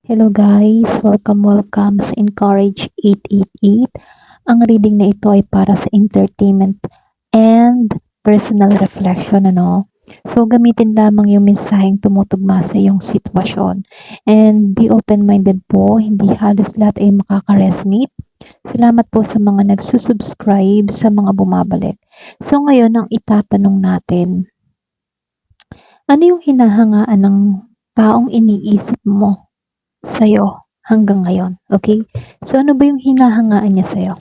Hello guys, welcome sa Encourage 888. Ang reading na ito ay para sa entertainment and personal reflection, ano. So gamitin lamang yung mensaheng tumutugma sa iyong sitwasyon. And be open-minded po, hindi halos lahat ay makaka-resonate. Salamat po sa mga nagsusubscribe, sa mga bumabalik. So ngayon ang itatanong natin, ano yung hinahangaan ng taong iniisip mo sa'yo hanggang ngayon, okay? So, ano ba yung hinahangaan niya sa'yo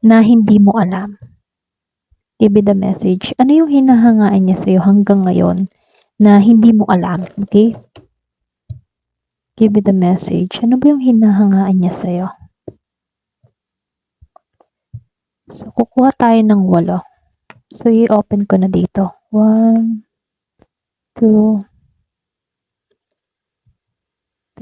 na hindi mo alam? Give me the message. Ano yung hinahangaan niya sa'yo hanggang ngayon na hindi mo alam, okay? Give me the message. Ano ba yung hinahangaan niya sa'yo? So, kukuha tayo ng 8. So, i-open ko na dito. 1, 2,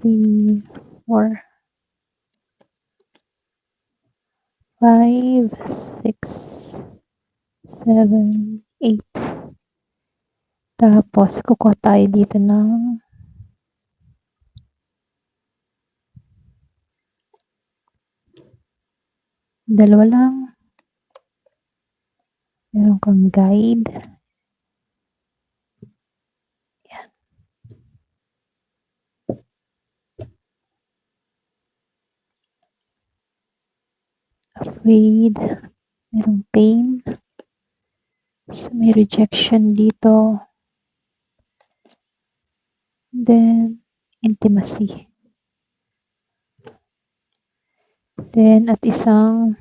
3, 4, 5, 6, 7, 8. Tapos, kukuha tayo dito ng 2 lang. Meron kang guide. Yan. Afraid. Merong pain. So, may rejection dito. Then, intimacy. Then, at isang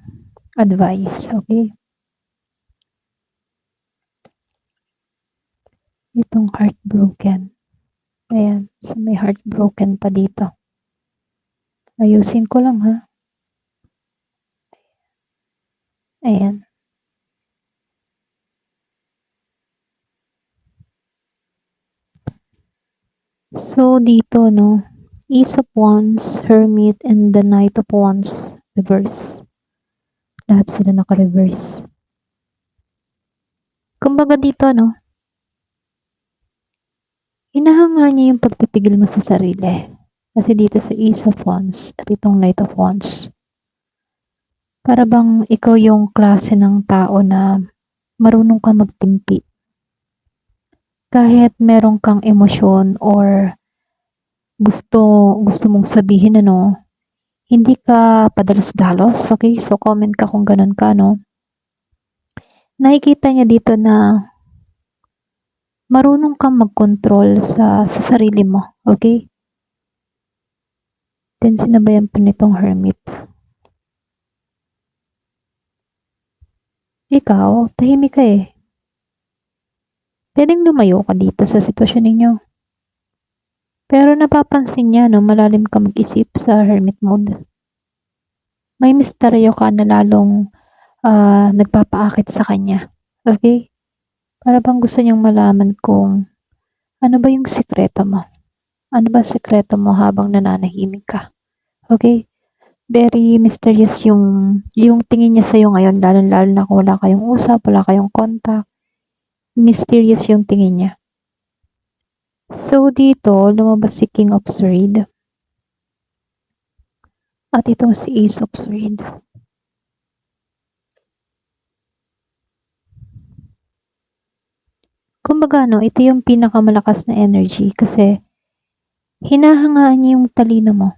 advice. Okay? Itong heartbroken. Ayan. So, may heartbroken pa dito. Ayusin ko lang, ha? Ayan. So, dito, no? Ace of Wands, Hermit, and the Knight of Wands. Reverse. Lahat sila naka-reverse. Kumbaga dito, no? Hinahanga niya yung pagpipigil mo sa sarili. Kasi dito sa Ace of Wands at itong Knight of Wands, para bang ikaw yung klase ng tao na marunong ka magtimpi. Kahit meron kang emosyon or gusto mong sabihin, ano, hindi ka padalos-dalos. Okay? So, comment ka kung ganun ka, no? Nakikita niya dito na marunong kang mag-control sa sarili mo. Okay? Then, sinabayan pa nitong Hermit. Ikaw, tahimik ka eh. Pwedeng lumayo ka dito sa sitwasyon ninyo. Pero napapansin niya, no, malalim ka mag-isip sa hermit mode. May misteryo ka na lalong nagpapaakit sa kanya. Okay? Para bang gusto niyang malaman kung ano ba yung sikreto mo. Ano ba sikreto mo habang nananahimik ka. Okay? Very mysterious yung tingin niya sa'yo ngayon, lalo na kung wala kayong usap, wala kayong contact. Mysterious yung tingin niya. So, dito, lumabas si King of Swords. At itong si Ace of Swords. Kumbaga, no, ito yung pinakamalakas na energy kasi hinahangaan niya yung talino mo.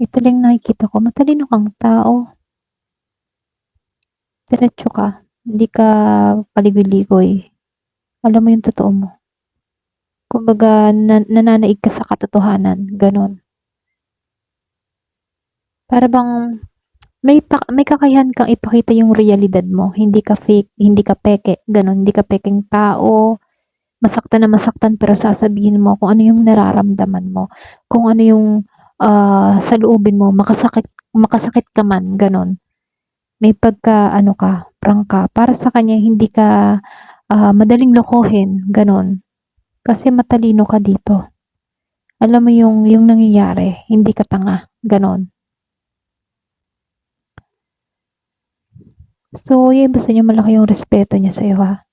Ito lang nakikita ko. Matalino kang tao. Diretso ka. Hindi ka paligoy-ligoy. Alam mo yung totoo mo. Kumbaga, nananaig ka sa katotohanan. Ganon. Para bang may kakayahan kang ipakita yung realidad mo. Hindi ka fake, hindi ka peke. Ganon. Hindi ka peking tao. Masaktan na masaktan pero sasabihin mo kung ano yung nararamdaman mo. Kung ano yung sa loobin mo. Makasakit ka man. Ganon. May pagka, ano ka, prangka. Para sa kanya, hindi ka madaling lokohin. Ganon. Kasi matalino ka dito. Alam mo yung nangyayari. Hindi ka tanga. Ganon. So, yung basta niyo malaki yung respeto niya sa'yo, ha?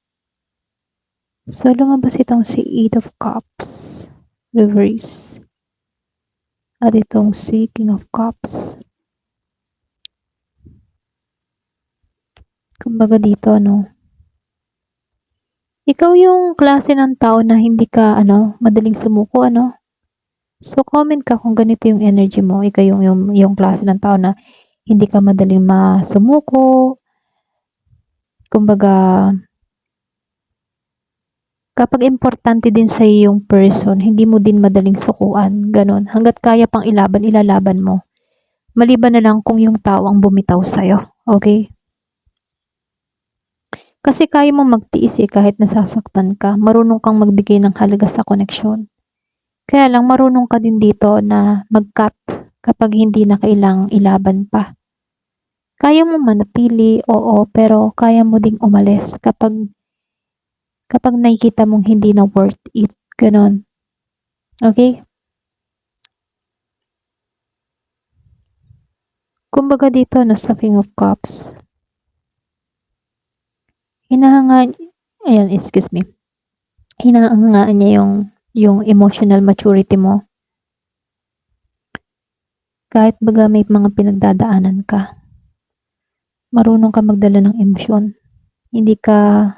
So, lumabas itong si 8 of Cups. Reverse. At itong si King of Cups. Kumbaga dito, no? Ikaw yung klase ng tao na hindi ka, madaling sumuko, ano? So, comment ka kung ganito yung energy mo. Ikaw yung klase ng tao na hindi ka madaling masumuko. Kumbaga, kapag importante din sa yung person, hindi mo din madaling sukuan. Ganon. Hanggat kaya pang ilaban, ilalaban mo. Maliban na lang kung yung tao ang bumitaw sa'yo. Okay? Kasi kaya mo magtiis kahit nasasaktan ka. Marunong kang magbigay ng halaga sa koneksyon. Kaya lang marunong ka din dito na mag-cut kapag hindi na kailang ilaban pa. Kaya mo manatili, oo, pero kaya mo ding umalis kapag nakikita mong hindi na worth it. Ganon. Okay? Kumbaga dito, sa King of Cups. Excuse me. Hinahangaan niya yung emotional maturity mo. Kahit baga may mga pinagdadaanan ka. Marunong ka magdala ng emosyon. Hindi ka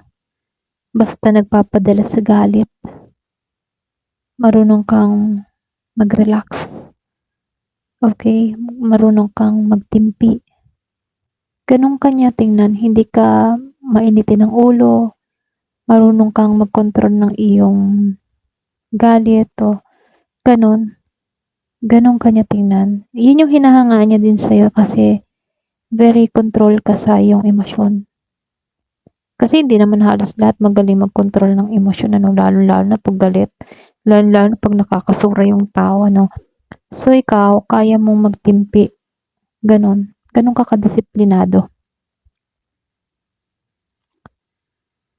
basta nagpapadala sa galit. Marunong kang mag-relax. Okay? Marunong kang magtimpi. Ganun kanya tingnan. Hindi ka mainitin ng ulo. Marunong kang mag-control ng iyong galit o ganun. Ganun kanya tingnan. Yun yung hinahangaan niya din sa'yo kasi very control ka sa iyong emosyon. Kasi hindi naman halos lahat magaling mag-control ng emosyon, lalo-lalo na pag galit. Lalo-lalo na pag nakakasura yung tao, So, ikaw, kaya mong magtimpi. Ganon. Ganon ka kadisiplinado.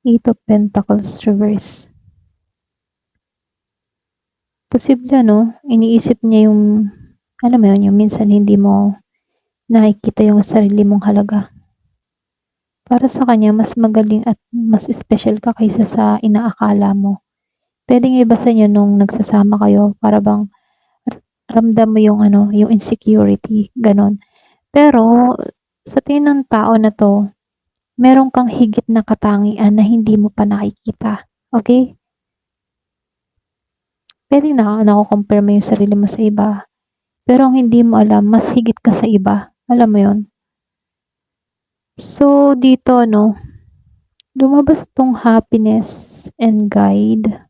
Eight of Pentacles reverse. Posible, iniisip niya yung, alam mo yun, yung minsan hindi mo nakikita yung sarili mong halaga. Para sa kanya, mas magaling at mas special ka kaysa sa inaakala mo. Pwedeng iba sa inyo nung nagsasama kayo para bang ramdam mo yung insecurity, ganon. Pero sa tingin ng tao na to, meron kang higit na katangian na hindi mo pa nakikita. Okay? Pwedeng nako-compare mo yung sarili mo sa iba. Pero ang hindi mo alam, mas higit ka sa iba. Alam mo yon. So, dito, lumabas tong happiness and guide.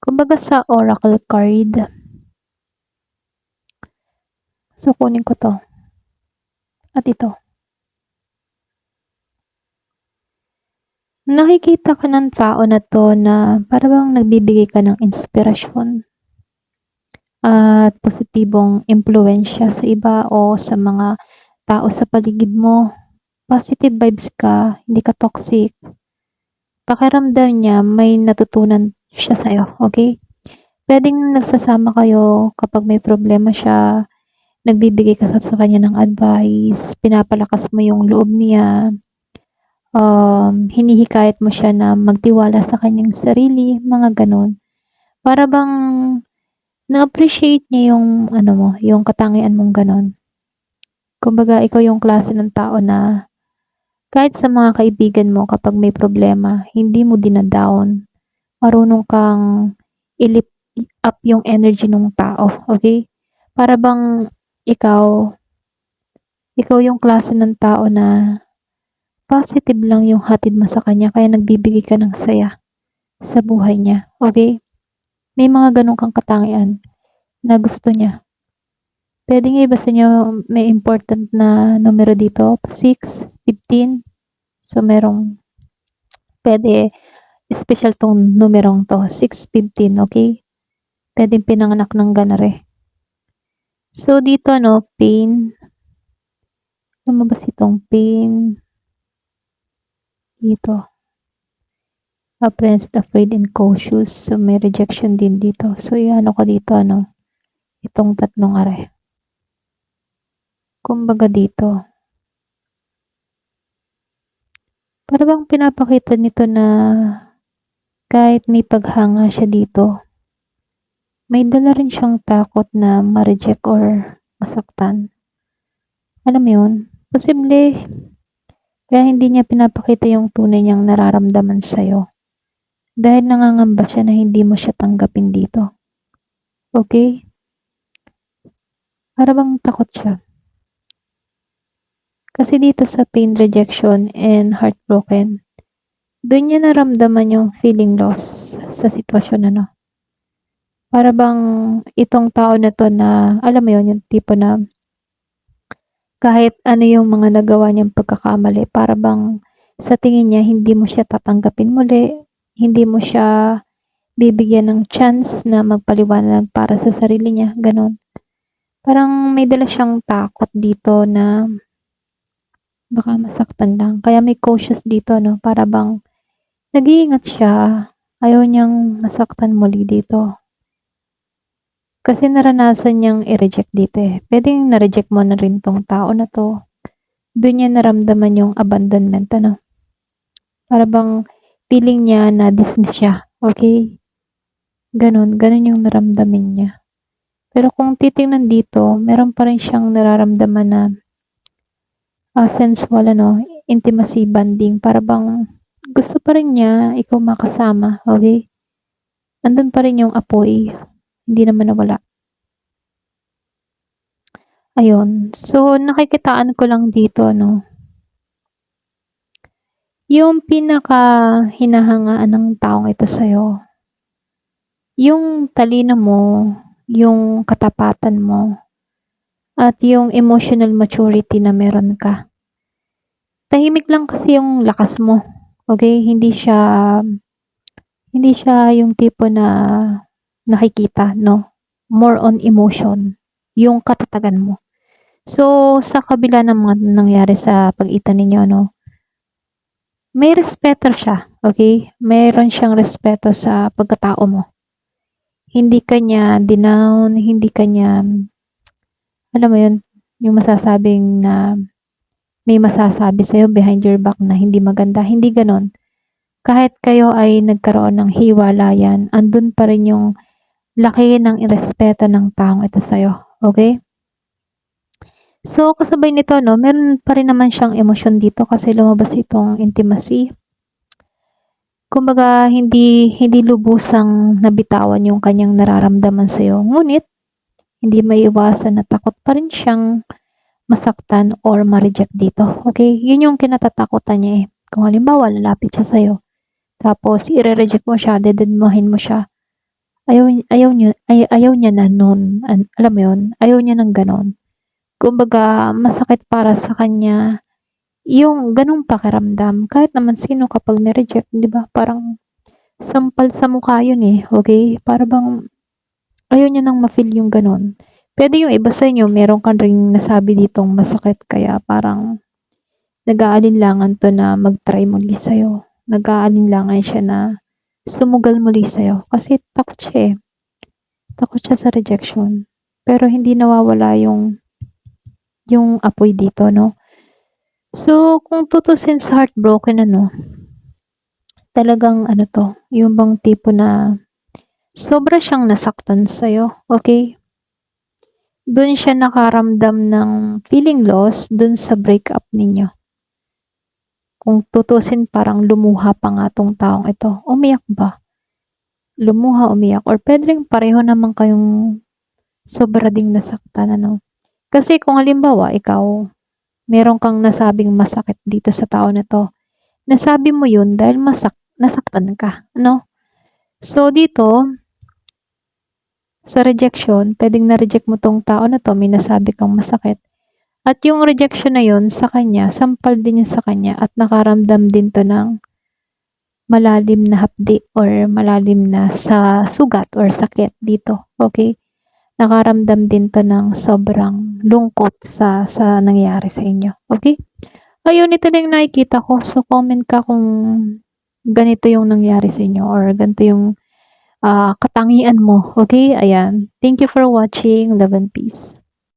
Kumbaga sa oracle card. So, kunin ko to. At ito. Nakikita ka ng tao na to na parang nagbibigay ka ng inspirasyon at positibong impluensya sa iba o sa mga tao sa paligid mo. Positive vibes ka, hindi ka toxic. Pakiramdam niya may natutunan siya sa'yo, okay? Pwedeng nagsasama kayo kapag may problema siya, nagbibigay ka sa kanya ng advice, pinapalakas mo yung loob niya, hinihikayat mo siya na magtiwala sa kanyang sarili, mga ganon. Para bang na-appreciate niya yung yung katangian mong ganon. Kumbaga, ikaw yung klase ng tao na kahit sa mga kaibigan mo kapag may problema, hindi mo dinadown. Marunong kang i-lift up yung energy ng tao, okay? Para bang ikaw yung klase ng tao na positive lang yung hatid mo sa kanya kaya nagbibigay ka ng saya sa buhay niya, okay? May mga ganun kang katangian na gusto niya. Pwede nga iba sa inyo may important na numero dito, 6, 15. So, pwede special tong numerong to, 615, okay? Pwedeng pinanganak ng ganare. So, dito, pain. Lumabas itong pain. Dito. Apprehensive, afraid, and cautious. So, may rejection din dito. So, ko dito, itong tatlong are. Kumbaga dito. Para bang pinapakita nito na kahit may paghanga siya dito, may dala rin siyang takot na ma-reject or masaktan. Alam mo yun? Posible kaya hindi niya pinapakita yung tunay niyang nararamdaman sa'yo. Dahil nangangamba siya na hindi mo siya tanggapin dito. Okay? Para bang takot siya. Kasi dito sa pain, rejection, and heartbroken, doon niya naramdaman yung feeling loss sa sitwasyon Para bang itong tao na 'to na, alam mo yun, yung tipo na kahit ano yung mga nagawa niyang pagkakamali, para bang sa tingin niya hindi mo siya tatanggapin muli, hindi mo siya bibigyan ng chance na magpaliwanag para sa sarili niya, gano'n. Parang may dala siyang takot dito na baka masaktan lang. Kaya may cautious dito, para bang nag-iingat siya, ayaw niyang masaktan muli dito. Kasi naranasan niyang i-reject dito Puwedeng na-reject mo na rin 'tong tao na 'to. Do'n niya naramdaman yung abandonment Para bang feeling niya na-dismiss siya, okay? Gano'n yung naramdaman niya. Pero kung titingnan dito, meron pa rin siyang nararamdaman na, sensual intimacy, bonding. Para bang gusto pa rin niya ikaw makasama, okay? Andun pa rin yung apoy, hindi naman nawala. Ayun. So, nakikitaan ko lang dito yung pinaka-hinahangaan ng taong ito sa'yo, yung talino mo, yung katapatan mo, at yung emotional maturity na meron ka. Tahimik lang kasi yung lakas mo, okay? Hindi siya yung tipo na nakikita, more on emotion, yung katatagan mo. So, sa kabila ng mga nangyari sa pagitan ninyo, may respeto siya, okay? Mayroon siyang respeto sa pagkatao mo. Hindi ka niya dinown, hindi ka niya, alam mo yun, yung masasabing na may masasabi sa'yo behind your back na hindi maganda. Hindi ganon. Kahit kayo ay nagkaroon ng hiwalayan, andun pa rin yung laki ng irespeto ng taong ito sa'yo. Okay? So, kasabay nito, meron pa rin naman siyang emosyon dito kasi lumabas itong intimacy. Kumbaga, hindi lubusang nabitawan yung kanyang nararamdaman sa'yo. Ngunit, hindi maiiwasan na takot pa rin siyang masaktan or ma-reject dito. Okay? Yun yung kinatatakutan niya Kung halimbawa, lalapit siya sa'yo, tapos i-reject mo siya, dededmahin mo siya, ayaw niya na nun. Alam mo yun? Ayaw niya ng ganon. Kumbaga, masakit para sa kanya yung ganong pakiramdam. Kahit naman sino kapag ni-reject, di ba? Parang sampal sa mukha yun okay? Para bang ayaw niya nang ma-feel yung ganon. Pwede yung iba sa inyo, meron kang ring nasabi ditong masakit, kaya parang nag-aalinlangan 'to na mag-try muli sa'yo. Nag-aalinlangan siya na sumugal muli sa'yo kasi takot siya Takot siya sa rejection. Pero hindi nawawala yung apoy dito, So, kung tutusin sa heartbroken talagang 'to, yung bang tipo na sobra siyang nasaktan sa'yo, okay? Dun siya nakaramdam ng feeling loss dun sa breakup ninyo. Kung tutusin parang lumuha pa nga 'tong taong ito. Umiyak ba? Lumuha, umiyak, or puwede ring pareho naman kayong sobra ding nasaktan Kasi kung halimbawa ikaw, meron kang nasabing masakit dito sa tao na 'to, nasabi mo yun dahil nasaktan ka, So dito, sa rejection, puwedeng na-reject mo 'tong tao na 'to, may nasabi kang masakit. At yung rejection na yun sa kanya, sampal din yun sa kanya at nakaramdam din 'to ng malalim na hapdi or malalim na sa sugat or sakit dito, okay? Nakaramdam din 'to ng sobrang lungkot sa nangyari sa inyo, okay? Ayun, ito lang nakikita ko. So, comment ka kung ganito yung nangyari sa inyo or ganito yung katangian mo, okay? Ayan. Thank you for watching. Love and peace.